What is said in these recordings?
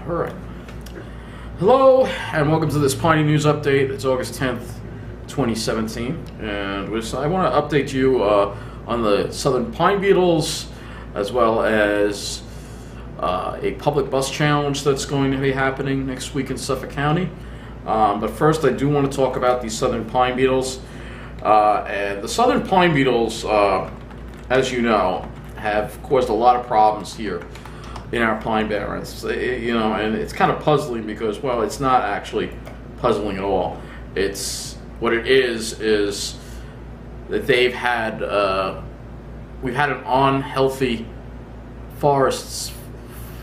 Alright. Hello, and welcome to this Piney News Update. It's August 10th, 2017, and I want to update you on the southern pine beetles, as well as a public bus challenge that's going to be happening next week in Suffolk County. But first, I do want to talk about these southern pine beetles. And the southern pine beetles, as you know, have caused a lot of problems here in our pine barrens. And it's kind of puzzling because, well, it's not actually puzzling at all. It's what it is that we've had an unhealthy forests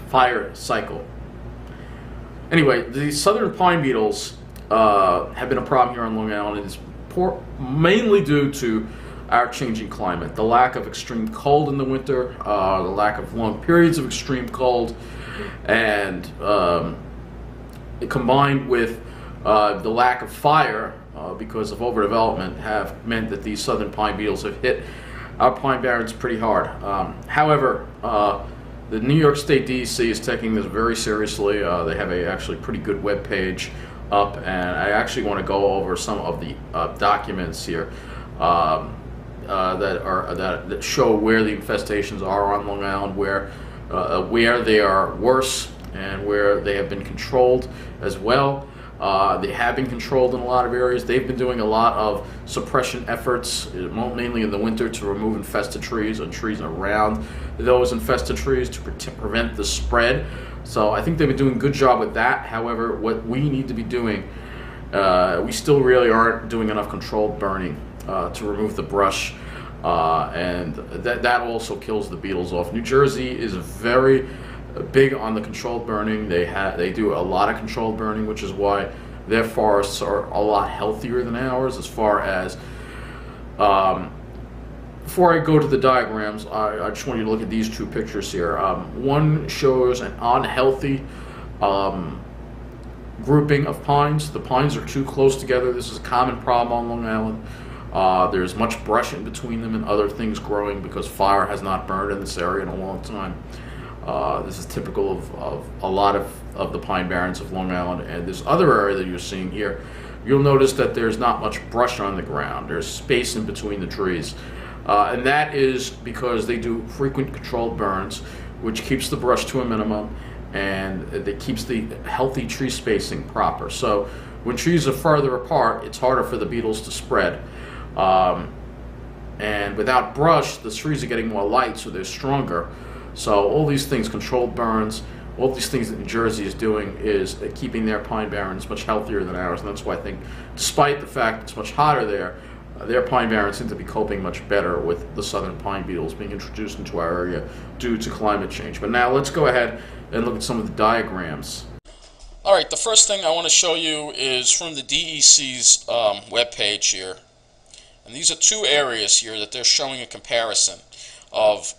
fire cycle. Anyway, the southern pine beetles have been a problem here on Long Island. It's mainly due to our changing climate, the lack of extreme cold in the winter, the lack of long periods of extreme cold, and combined with the lack of fire because of overdevelopment have meant that these southern pine beetles have hit our pine barrens pretty hard. However, the New York State DEC is taking this very seriously. They have a actually pretty good web page up, and I actually want to go over some of the documents here that show where the infestations are on Long Island, where they are worse and where they have been controlled as well. They have been controlled in a lot of areas. They've been doing a lot of suppression efforts, mainly in the winter, to remove infested trees and trees around those infested trees to prevent the spread. So I think they've been doing a good job with that. However, what we need to be doing, we still really aren't doing enough controlled burning to remove the brush, and that also kills the beetles off. New Jersey is very big on the controlled burning. They do a lot of controlled burning, which is why their forests are a lot healthier than ours. As far as before I go to the diagrams, I just want you to look at these two pictures here. One shows an unhealthy grouping of pines. The pines are too close together. This is a common problem on Long Island. There's much brush in between them and other things growing because fire has not burned in this area in a long time. This is typical of a lot of the pine barrens of Long Island. And this other area that you're seeing here, you'll notice that there's not much brush on the ground. There's space in between the trees. And that is because they do frequent controlled burns, which keeps the brush to a minimum, and it keeps the healthy tree spacing proper. So when trees are farther apart, it's harder for the beetles to spread. And without brush, the trees are getting more light, so they're stronger. So all these things, controlled burns, all these things that New Jersey is doing is keeping their pine barrens much healthier than ours. And that's why I think, despite the fact it's much hotter there, their pine barrens seem to be coping much better with the southern pine beetles being introduced into our area due to climate change. But now let's go ahead and look at some of the diagrams. All right, the first thing I want to show you is from the DEC's webpage here. And these are two areas here that they're showing a comparison of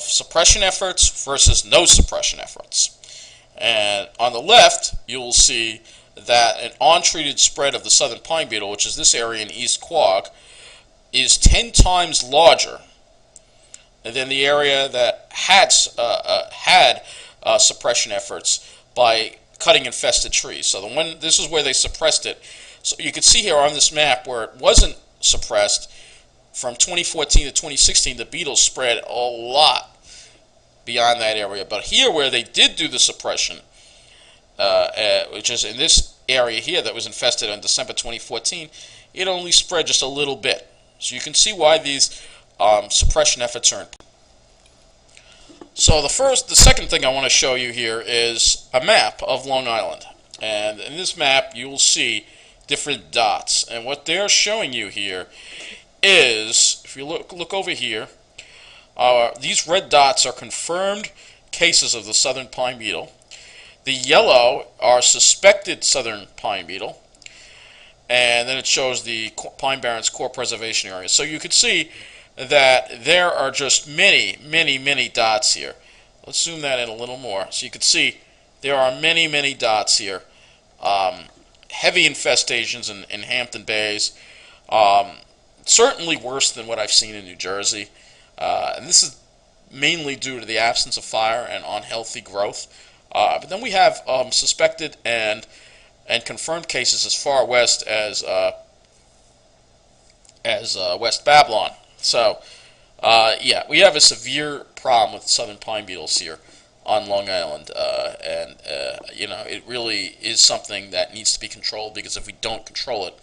suppression efforts versus no suppression efforts. And on the left, you'll see that an untreated spread of the southern pine beetle, which is this area in East Quogue, is 10 times larger than the area that had suppression efforts by cutting infested trees. So this is where they suppressed it. So you can see here on this map where it wasn't suppressed, from 2014 to 2016, the beetles spread a lot beyond that area. But here where they did do the suppression, which is in this area here that was infested in December 2014, it only spread just a little bit. So you can see why these suppression efforts are important. So the second thing I want to show you here is a map of Long Island. And in this map, you will see different dots. And what they're showing you here is, if you look over here, these red dots are confirmed cases of the southern pine beetle. The yellow are suspected southern pine beetle. And then it shows the pine barrens core preservation area. So you can see that there are just many, many, many dots here. Let's zoom that in a little more. So you can see there are many, many dots here. Heavy infestations in Hampton Bays. Certainly worse than what I've seen in New Jersey. And this is mainly due to the absence of fire and unhealthy growth But then we have suspected and confirmed cases as far west as West Babylon. So, yeah, we have a severe problem with southern pine beetles here on Long Island, and you know, it really is something that needs to be controlled, because if we don't control it,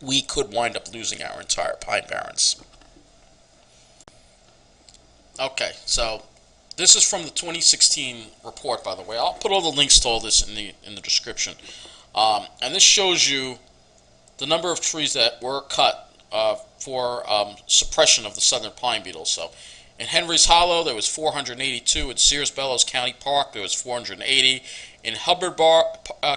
we could wind up losing our entire pine barrens. Okay, so this is from the 2016 report, by the way. I'll put all the links to all this in the description, and this shows you the number of trees that were cut for suppression of the southern pine beetle. So in Henry's Hollow, there was 482. In Sears Bellows County Park, there was 480. In Hubbard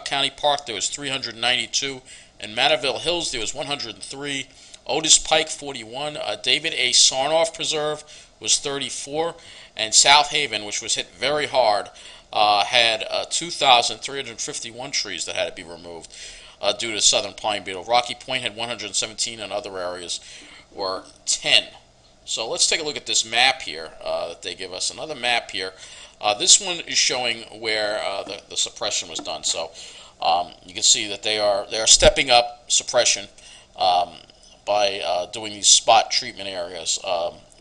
County Park, there was 392. In Mattaville Hills, there was 103. Otis Pike, 41. David A. Sarnoff Preserve was 34. And South Haven, which was hit very hard, had 2,351 trees that had to be removed due to southern pine beetle. Rocky Point had 117, and other areas were 10. So let's take a look at this map here that they give us. Another map here. This one is showing where the suppression was done. So you can see that they are stepping up suppression by doing these spot treatment areas,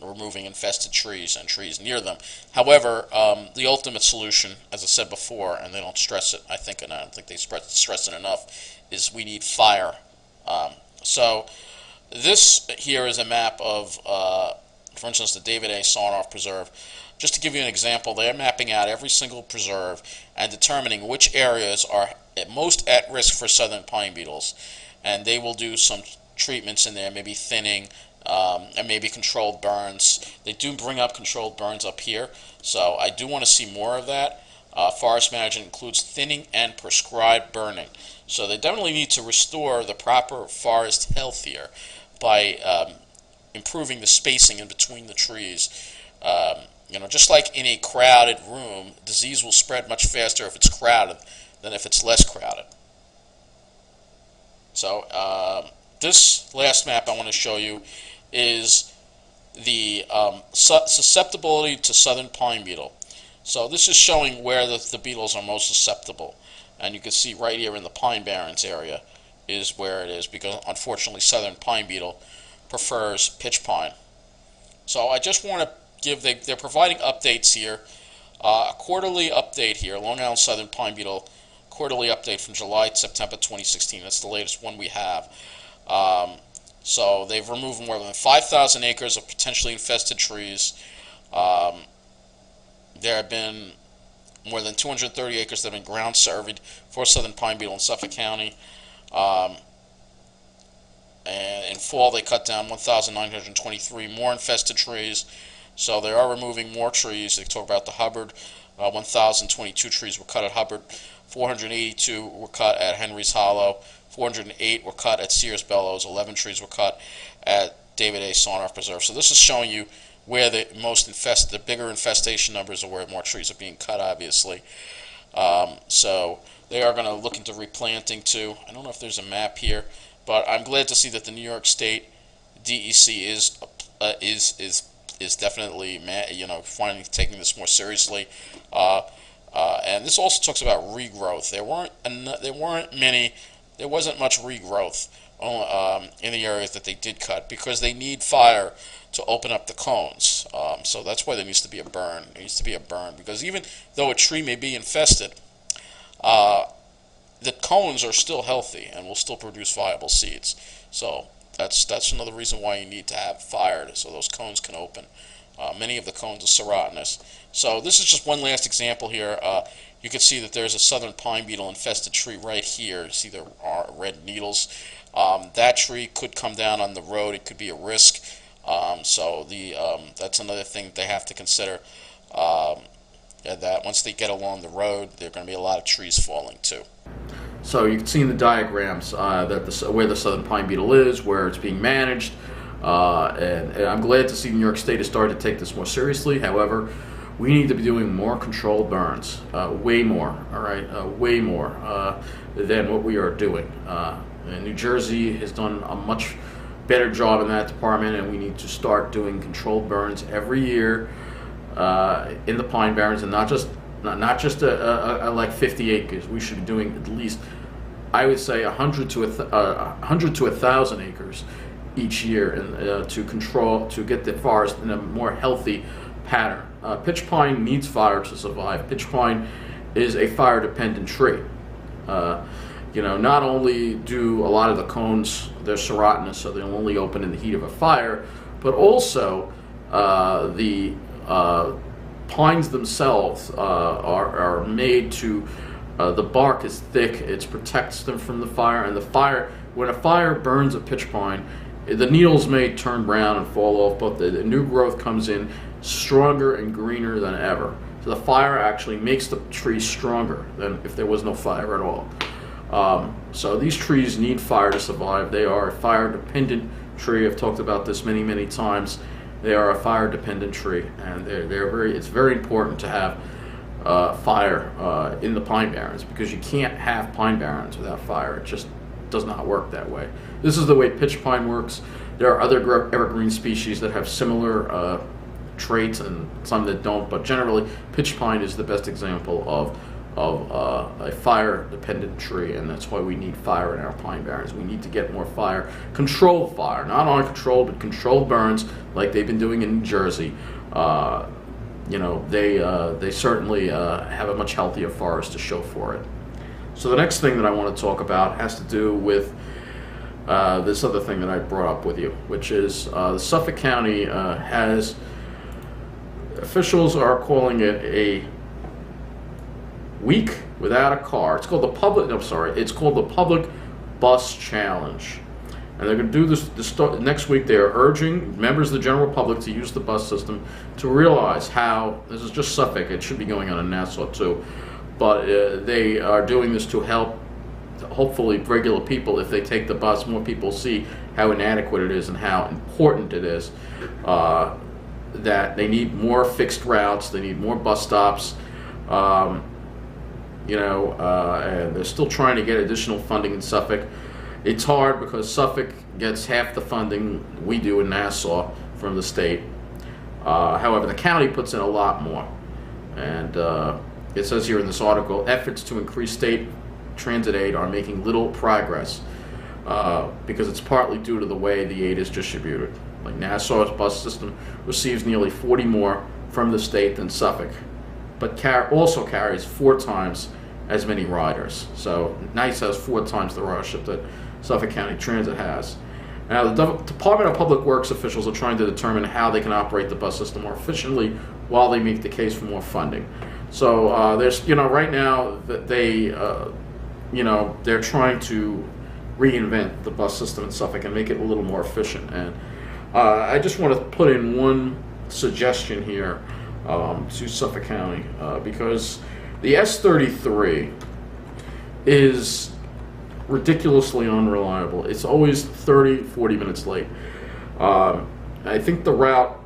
removing infested trees and trees near them. However, the ultimate solution, as I said before, and they don't stress it, I don't think they stress it enough, is we need fire. So this here is a map of, for instance, the David A. Sarnoff Preserve. Just to give you an example, they're mapping out every single preserve and determining which areas are most at risk for southern pine beetles. And they will do some treatments in there, maybe thinning, and maybe controlled burns. They do bring up controlled burns up here, so I do want to see more of that. Forest management includes thinning and prescribed burning. So they definitely need to restore the proper forest health here by improving the spacing in between the trees. You know, just like in a crowded room, disease will spread much faster if it's crowded than if it's less crowded. So this last map I want to show you is the susceptibility to southern pine beetle. So this is showing where the beetles are most susceptible. And you can see right here in the Pine Barrens area is where it is, because unfortunately southern pine beetle prefers pitch pine. So I just want to give, they're providing updates here. A quarterly update here, Long Island southern pine beetle quarterly update from July to September 2016. That's the latest one we have. So they've removed more than 5,000 acres of potentially infested trees. There have been more than 230 acres that have been ground surveyed for southern pine beetle in Suffolk County. And in fall, they cut down 1,923 more infested trees. So they are removing more trees. They talk about the Hubbard. 1,022 trees were cut at Hubbard. 482 were cut at Henry's Hollow. 408 were cut at Sears Bellows. 11 trees were cut at David A. Sarnoff Preserve. So this is showing you where the bigger infestation numbers are, where more trees are being cut, obviously. So they are going to look into replanting too. I don't know if there's a map here, but I'm glad to see that the New York State DEC is definitely, finally taking this more seriously. And this also talks about regrowth. There wasn't much regrowth in the areas that they did cut, because they need fire to open up the cones. So that's why there needs to be a burn. There needs to be a burn, because even though a tree may be infested, the cones are still healthy and will still produce viable seeds. So that's another reason why you need to have fire, so those cones can open. Many of the cones are serotinous. So this is just one last example here. You can see that there's a southern pine beetle infested tree right here. You see there are red needles. That tree could come down on the road. It could be a risk. So that's another thing that they have to consider. That once they get along the road, there are going to be a lot of trees falling too. So you can see in the diagrams where the southern pine beetle is, where it's being managed, and I'm glad to see New York State has started to take this more seriously. However, we need to be doing more controlled burns, way more, all right, way more than what we are doing. And New Jersey has done a much better job in that department, and we need to start doing controlled burns every year in the Pine Barrens, and not just not just like 50 acres. We should be doing at least, I would say, 100 to 1,000 acres each year, and to get the forest in a more healthy pattern. Pitch pine needs fire to survive. Pitch pine is a fire-dependent tree. Not only do a lot of the cones, they're serotinous, so they'll only open in the heat of a fire, but also the pines themselves are made to, the bark is thick, it protects them from the fire, and when a fire burns a pitch pine, the needles may turn brown and fall off, but the new growth comes in stronger and greener than ever. So the fire actually makes the tree stronger than if there was no fire at all. So these trees need fire to survive. They are a fire-dependent tree. I've talked about this many, many times. They are a fire-dependent tree, and it's very important to have fire in the pine barrens, because you can't have pine barrens without fire. It just does not work that way. This is the way pitch pine works. There are other evergreen species that have similar traits and some that don't, but generally pitch pine is the best example of a fire-dependent tree, and that's why we need fire in our pine barrens. We need to get more fire, controlled fire, not uncontrolled, but controlled burns, like they've been doing in New Jersey. They certainly have a much healthier forest to show for it. So the next thing that I want to talk about has to do with this other thing that I brought up with you, which is the Suffolk County officials are calling it a week without a car. It's called the Public Bus Challenge, and they're going to do this next week. They are urging members of the general public to use the bus system, to realize how this is just Suffolk. It should be going on in Nassau too, but they are doing this to help, hopefully, regular people. If they take the bus, more people see how inadequate it is and how important it is. That they need more fixed routes, they need more bus stops, and they're still trying to get additional funding in Suffolk. It's hard because Suffolk gets half the funding we do in Nassau from the state. However, the county puts in a lot more. And it says here in this article, efforts to increase state transit aid are making little progress because it's partly due to the way the aid is distributed. Like Nassau's bus system receives nearly 40 more from the state than Suffolk, but also carries 4 times as many riders. So NICE has 4 times the ridership that Suffolk County Transit has. Now, the Department of Public Works officials are trying to determine how they can operate the bus system more efficiently while they make the case for more funding. So there's, right now they're trying to reinvent the bus system in Suffolk and make it a little more efficient. And I just want to put in one suggestion here to Suffolk County, because the S33 is ridiculously unreliable. It's always 30-40 minutes late. I think the route,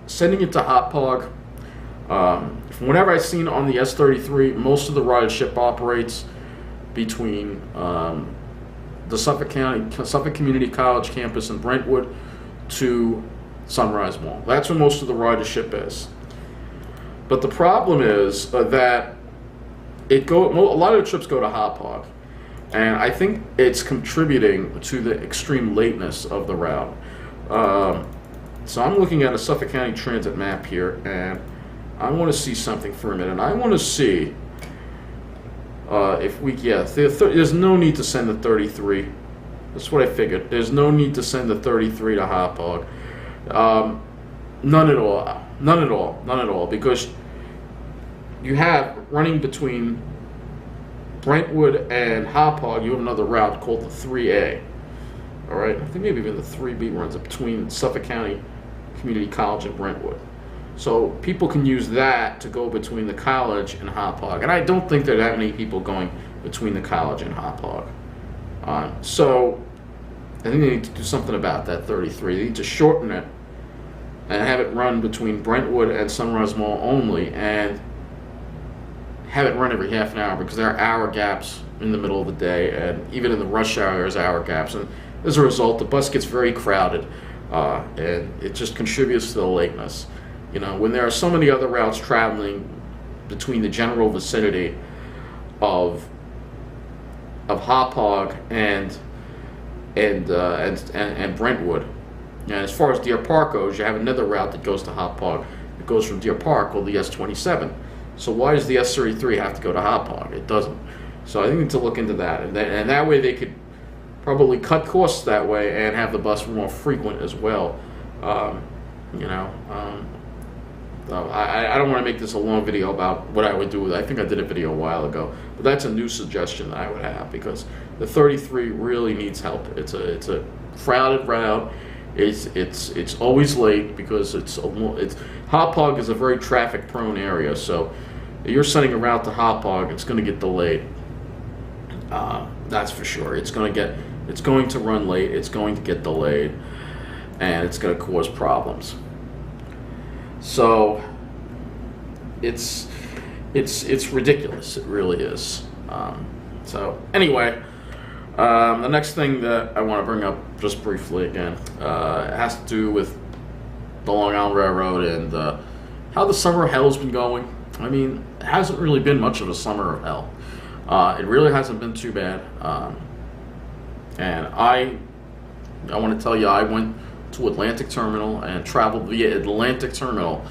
sending it to Hauppauge, from whatever I've seen on the S33, most of the ridership operates between the Suffolk Community College campus in Brentwood to Sunrise Mall. That's where most of the ridership is. But the problem is that a lot of the trips go to Hauppauge, and I think it's contributing to the extreme lateness of the route. So I'm looking at a Suffolk County Transit map here, and I want to see something for a minute. And I want to see there's no need to send the 33. That's what I figured. There's no need to send the 33 to Hauppauge. None at all, because you have, running between Brentwood and Hauppauge, you have another route called the 3A. All right, I think maybe even the 3B runs up between Suffolk County Community College and Brentwood. So people can use that to go between the college and Hauppauge, and I don't think there are that many people going between the college and Hauppauge. So I think they need to do something about that 33. They need to shorten it and have it run between Brentwood and Sunrise Mall only, and have it run every half an hour, because there are hour gaps in the middle of the day, and even in the rush hour there's hour gaps, and as a result the bus gets very crowded, and it just contributes to the lateness. When there are so many other routes traveling between the general vicinity of Hauppauge and Brentwood. And as far as Deer Park goes, you have another route that goes to Hauppauge. It goes from Deer Park called the S27. So why does the S33 have to go to Hauppauge? It doesn't. So I think we need to look into that, and that way they could probably cut costs that way and have the bus more frequent as well. I don't want to make this a long video about what I would do with it. I think I did a video a while ago, but that's a new suggestion that I would have, because the 33 really needs help. It's a crowded route. It's always late because Hauppauge is a very traffic prone area. So if you're sending a route to Hauppauge, it's going to get delayed. That's for sure. It's going to run late. It's going to get delayed, and it's going to cause problems. So it's ridiculous. It really is. So anyway, the next thing that I want to bring up just briefly again has to do with the Long Island Railroad and how the summer of hell's been going. I mean, it hasn't really been much of a summer of hell. It really hasn't been too bad. And I want to tell you, I went to Atlantic Terminal and traveled via Atlantic Terminal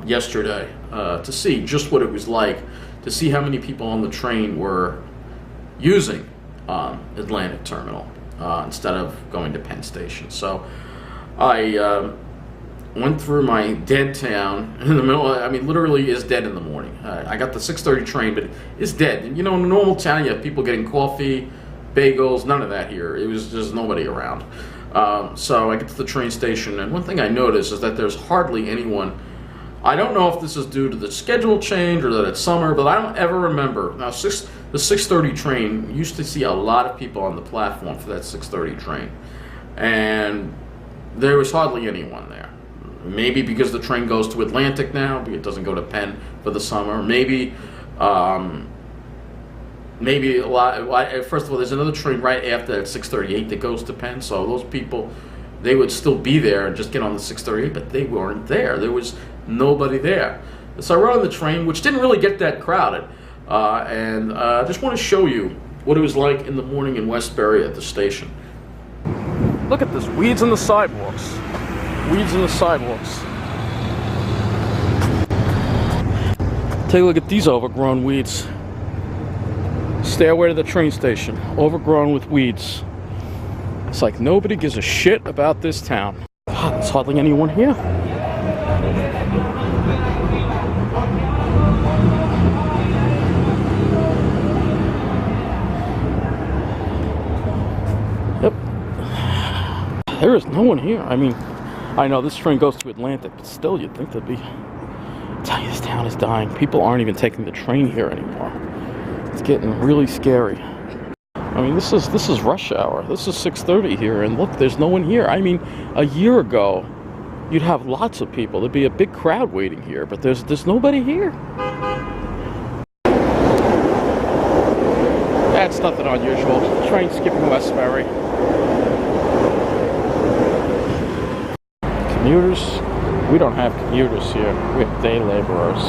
yesterday to see just what it was like, to see how many people on the train were using Atlantic Terminal instead of going to Penn Station. So I went through my dead town in the middle. I mean, literally is dead in the morning. I got the 6:30 train, but it's dead. You know, in a normal town, you have people getting coffee, bagels, none of that here. It was just nobody around. So I get to the train station, and one thing I noticed is that there's hardly anyone. I don't know if this is due to the schedule change or that it's summer, but I don't ever remember. Now, the 6:30 train, you used to see a lot of people on the platform for that 6:30 train, and there was hardly anyone there. Maybe because the train goes to Atlantic now, it doesn't go to Penn for the summer. Maybe a lot. First of all, there's another train right after that 6:38 that goes to Penn, so those people, they would still be there and just get on the 6:38, but they weren't there. There was nobody there. So I rode on the train, which didn't really get that crowded, and I just want to show you what it was like in the morning in Westbury at the station. Look at this, weeds in the sidewalks. Weeds in the sidewalks. Take a look at these overgrown weeds. Stairway to the train station, overgrown with weeds. It's like nobody gives a shit about this town. God, there's hardly anyone here. Yep. There is no one here. I mean, I know this train goes to Atlantic, but still, you'd think there'd be. I tell you, this town is dying. People aren't even taking the train here anymore. It's getting really scary. I mean, this is rush hour. This is 6:30 here, and look, there's no one here. I mean, a year ago, you'd have lots of people. There'd be a big crowd waiting here, but there's nobody here. That's nothing unusual. Train skipping Westbury. Commuters? We don't have commuters here. We have day laborers.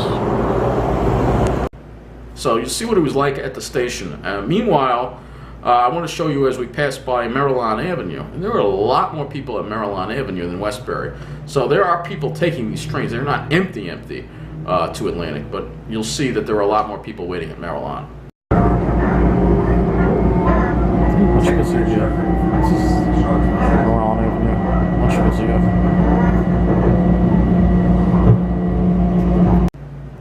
So you see what it was like at the station. Meanwhile, I want to show you as we pass by Maryland Avenue. And there are a lot more people at Maryland Avenue than Westbury. So there are people taking these trains. They're not empty to Atlantic, but you'll see that there are a lot more people waiting at Maryland. Much busier here. This is Maryland Avenue. Much busier.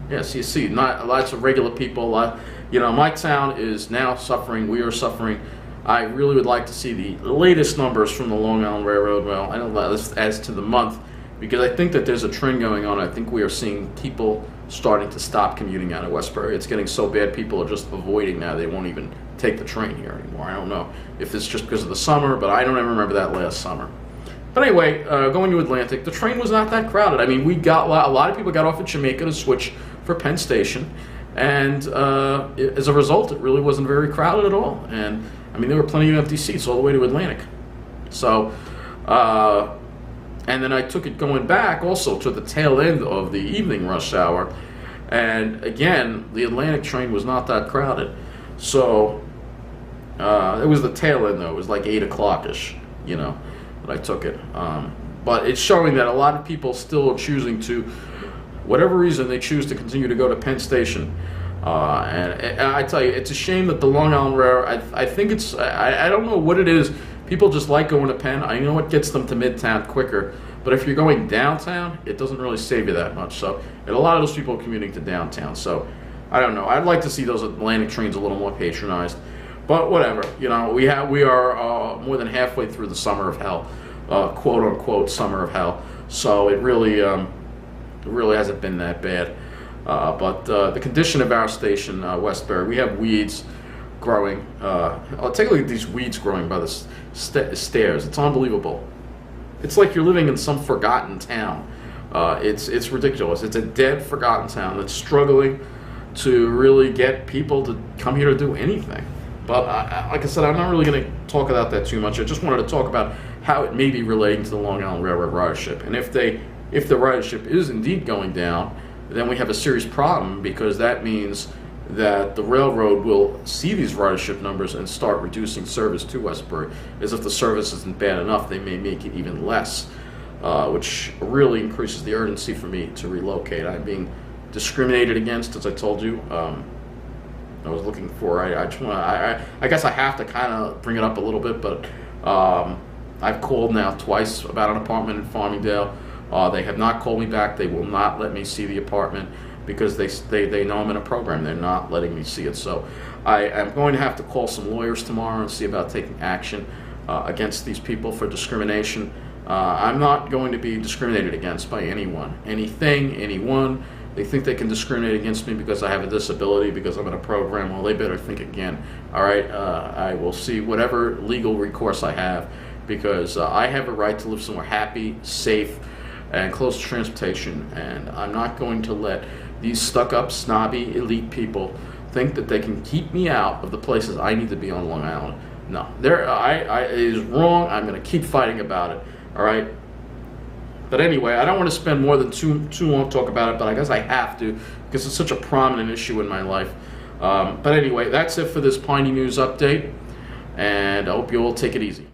Yes, you see, not lots of regular people. You know, my town is now suffering. We are suffering. I really would like to see the latest numbers from the Long Island Railroad. Well, I don't know as to the month, because I think that there's a trend going on. I think we are seeing people starting to stop commuting out of Westbury. It's getting so bad, people are just avoiding now. They won't even take the train here anymore. I don't know if it's just because of the summer, but I don't ever remember that last summer. But anyway, going to Atlantic, the train was not that crowded. I mean, a lot of people got off at Jamaica to switch for Penn Station, and as a result, it really wasn't very crowded at all. And I mean, there were plenty of empty seats all the way to Atlantic. So, and then I took it going back also to the tail end of the evening rush hour, And again, the Atlantic train was not that crowded. So it was the tail end, though. It was like 8 o'clock-ish, you know, that I took it. But it's showing that a lot of people still are choosing to, whatever reason, they choose to continue to go to Penn Station. And I tell you, it's a shame that the Long Island Railroad, I think it's, I don't know what it is. People just like going to Penn. I know it gets them to Midtown quicker. But if you're going downtown, it doesn't really save you that much. So, and a lot of those people are commuting to downtown. So, I don't know. I'd like to see those Atlantic trains a little more patronized. But whatever. You know, we are more than halfway through the summer of hell, quote unquote summer of hell. So it really hasn't been that bad. But the condition of our station, Westbury, we have weeds growing. Take a look at these weeds growing by the stairs. It's unbelievable. It's like you're living in some forgotten town. It's ridiculous. It's a dead, forgotten town that's struggling to really get people to come here to do anything. But like I said, I'm not really going to talk about that too much. I just wanted to talk about how it may be relating to the Long Island Railroad ridership. And if the ridership is indeed going down, then we have a serious problem, because that means that the railroad will see these ridership numbers and start reducing service to Westbury. As if the service isn't bad enough, they may make it even less, which really increases the urgency for me to relocate. I'm being discriminated against, as I told you. I was looking for, I guess I have to kind of bring it up a little bit, but I've called now twice about an apartment in Farmingdale. They have not called me back. They will not let me see the apartment, because they know I'm in a program. They're not letting me see it. So I am going to have to call some lawyers tomorrow and see about taking action against these people for discrimination. I'm not going to be discriminated against by anyone, anything, anyone. They think they can discriminate against me because I have a disability, because I'm in a program. Well, they better think again. All right, I will see whatever legal recourse I have, because I have a right to live somewhere happy, safe, and close to transportation. And I'm not going to let these stuck-up, snobby, elite people think that they can keep me out of the places I need to be on Long Island. No, it is wrong. I'm going to keep fighting about it. All right. But anyway, I don't want to spend more than too long talk about it, but I guess I have to, because it's such a prominent issue in my life. But anyway, that's it for this Piney News update, and I hope you all take it easy.